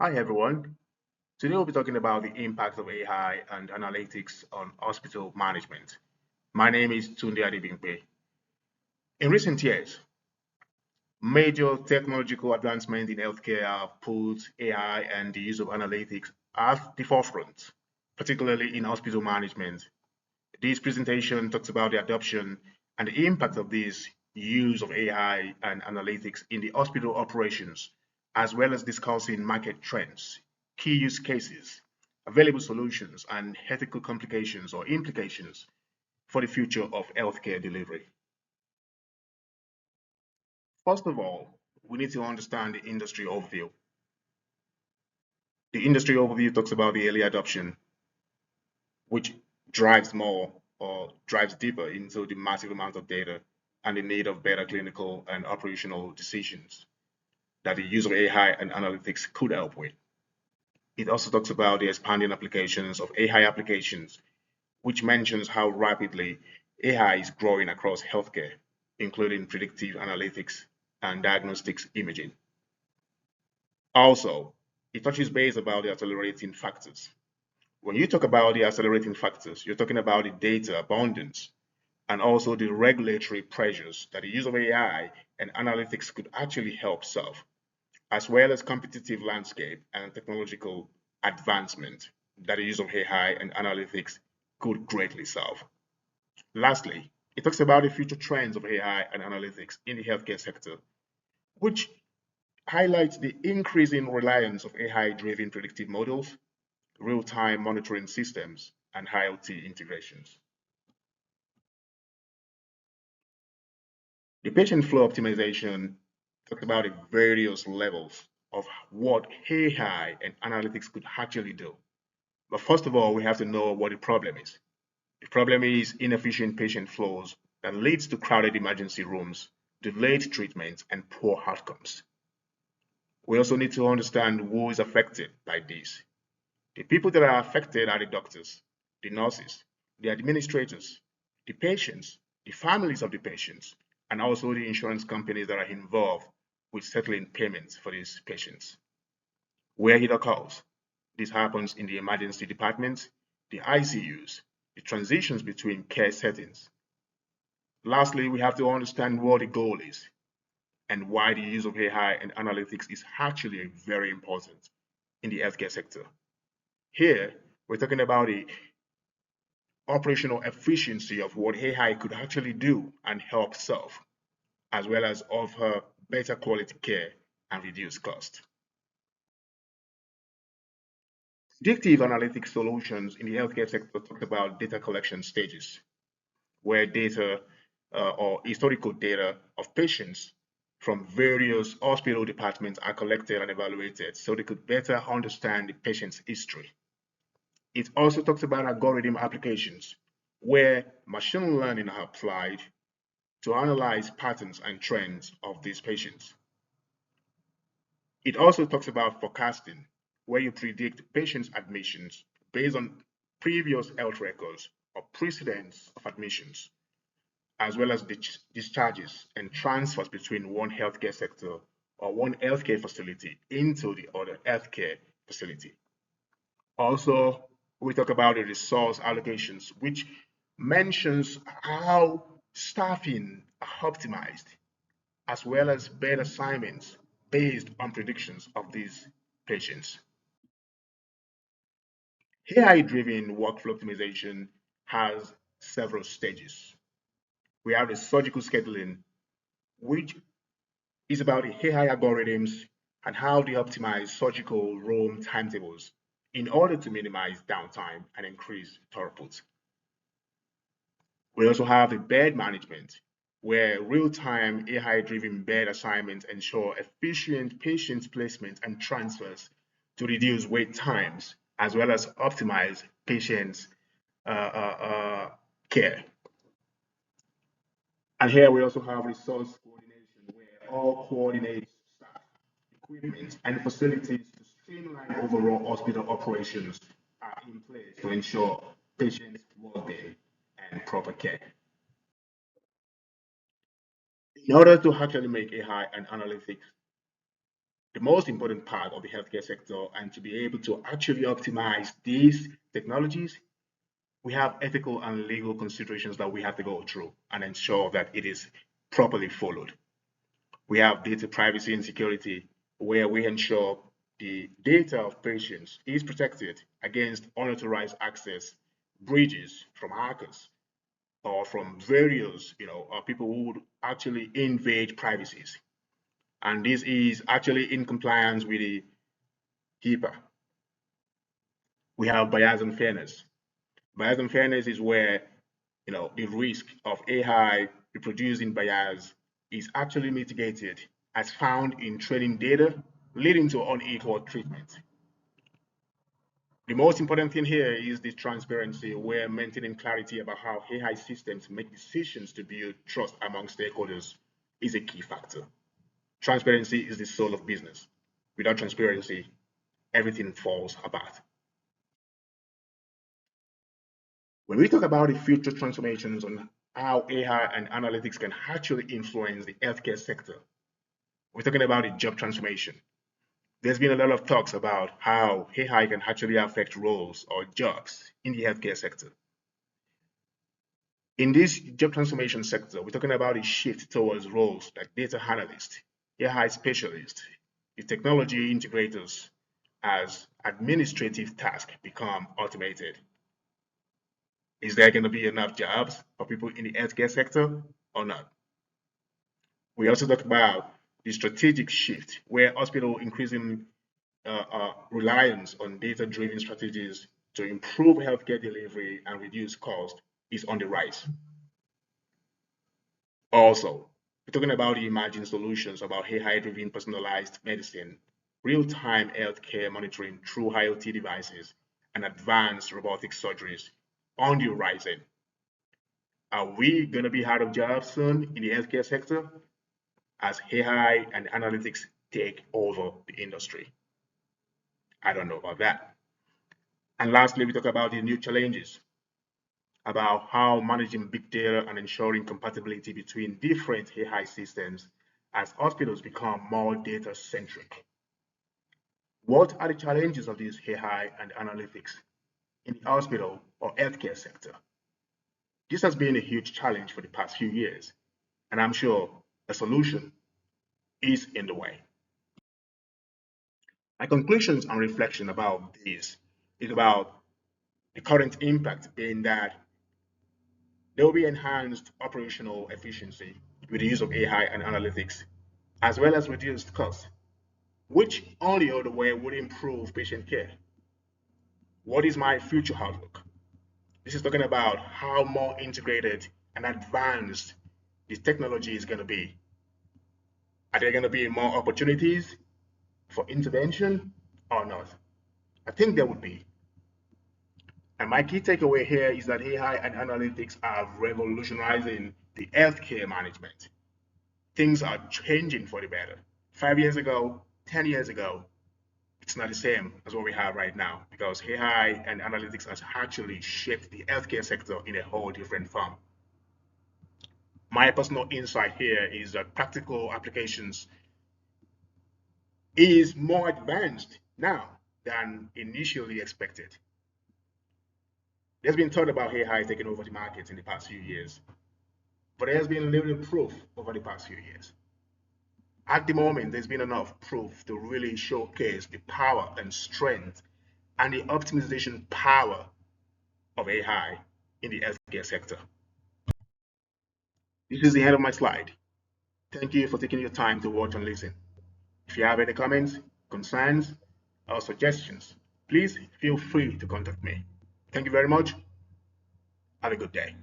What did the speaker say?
Hi everyone. Today we'll be talking about the impact of AI and analytics on hospital management. My name is Tunde Adebimpe. In recent years, major technological advancements in healthcare have put AI and the use of analytics at the forefront, particularly in hospital management. This presentation talks about the adoption and the impact of this use of AI and analytics in the hospital operations, as well as discussing market trends, key use cases, available solutions, and ethical complications or implications for the future of healthcare delivery. First of all, we need to understand the industry overview. The industry overview talks about the early adoption, which drives more or drives deeper into the massive amount of data and the need of better clinical and operational decisions that the use of AI and analytics could help with. It also talks about the expanding applications of AI applications, which mentions how rapidly AI is growing across healthcare, including predictive analytics and diagnostics imaging. Also, it touches base about the accelerating factors. When you talk about the accelerating factors, you're talking about the data abundance and also the regulatory pressures that the use of AI and analytics could actually help solve, as well as competitive landscape and technological advancement that the use of AI and analytics could greatly solve. Lastly, it talks about the future trends of AI and analytics in the healthcare sector, which highlights the increasing reliance of AI-driven predictive models, real-time monitoring systems, and IoT integrations. The patient flow optimization talked about the various levels of what AI and analytics could actually do. But first of all, we have to know what the problem is. The problem is inefficient patient flows that leads to crowded emergency rooms, delayed treatments, and poor outcomes. We also need to understand who is affected by this. The people that are affected are the doctors, the nurses, the administrators, the patients, the families of the patients, and also the insurance companies that are involved with settling payments for these patients. Where it occurs, this happens in the emergency departments, the ICUs, the transitions between care settings. Lastly, we have to understand what the goal is and why the use of AI and analytics is actually very important in the healthcare sector. Here, we're talking about the operational efficiency of what AI could actually do and help solve, as well as offer better quality care and reduce cost. Predictive analytics solutions in the healthcare sector talk about data collection stages, where data or historical data of patients from various hospital departments are collected and evaluated so they could better understand the patient's history. It also talks about algorithm applications, where machine learning are applied to analyze patterns and trends of these patients. It also talks about forecasting, where you predict patients' admissions based on previous health records or precedents of admissions, as well as discharges and transfers between one healthcare sector or one healthcare facility into the other healthcare facility. Also, we talk about the resource allocations, which mentions how staffing are optimized, as well as bed assignments based on predictions of these patients. AI-driven workflow optimization has several stages. We have the surgical scheduling, which is about the AI algorithms and how they optimize surgical room timetables in order to minimize downtime and increase throughput. We also have the bed management, where real-time AI-driven bed assignments ensure efficient patient placement and transfers to reduce wait times, as well as optimize patients' care. And here we also have resource coordination, where all coordinates staff, equipment, and facilities to streamline overall hospital operations are in place to ensure patients' well-being and proper care. In order to actually make AI and analytics the most important part of the healthcare sector, and to be able to actually optimize these technologies, we have ethical and legal considerations that we have to go through and ensure that it is properly followed. We have data privacy and security, where we ensure the data of patients is protected against unauthorized access, breaches from hackers, or from various, people who would actually invade privacies. And this is actually in compliance with the HIPAA. We have bias and fairness. Bias and fairness is where, the risk of AI reproducing bias is actually mitigated as found in training data, leading to unequal treatment. The most important thing here is the transparency, where maintaining clarity about how AI systems make decisions to build trust among stakeholders is a key factor. Transparency is the soul of business. Without transparency, everything falls apart. When we talk about the future transformations on how AI and analytics can actually influence the healthcare sector, we're talking about the job transformation. There's been a lot of talks about how AI can actually affect roles or jobs in the healthcare sector. In this job transformation sector, we're talking about a shift towards roles like data analyst, AI specialist, the technology integrators, as administrative tasks become automated. Is there going to be enough jobs for people in the healthcare sector or not? We also talk about the strategic shift, where hospital increasing reliance on data-driven strategies to improve healthcare delivery and reduce cost is on the rise. Also, we're talking about the emerging solutions about AI-driven personalized medicine, real-time healthcare monitoring through IoT devices, and advanced robotic surgeries on the horizon. Are we going to be out of jobs soon in the healthcare sector as AI and analytics take over the industry? I don't know about that. And lastly, we talk about the new challenges about how managing big data and ensuring compatibility between different AI systems as hospitals become more data centric. What are the challenges of these AI and analytics in the hospital or healthcare sector? This has been a huge challenge for the past few years, and I'm sure a solution is in the way. My conclusions and reflection about this is about the current impact being that there will be enhanced operational efficiency with the use of AI and analytics, as well as reduced costs, which on the other way would improve patient care. What is my future outlook? This is talking about how more integrated and advanced this technology is going to be. Are there going to be more opportunities for intervention or not? I think there would be. And my key takeaway here is that AI and analytics are revolutionizing the healthcare management. Things are changing for the better. 5 years ago, 10 years ago, it's not the same as what we have right now because AI and analytics has actually shaped the healthcare sector in a whole different form. My personal insight here is that practical applications is more advanced now than initially expected. There's been thought about AI taking over the market in the past few years, but there's been little proof over the past few years. At the moment, there's been enough proof to really showcase the power and strength and the optimization power of AI in the healthcare sector. This is the end of my slide. Thank you for taking your time to watch and listen. If you have any comments, concerns, or suggestions, please feel free to contact me. Thank you very much. Have a good day.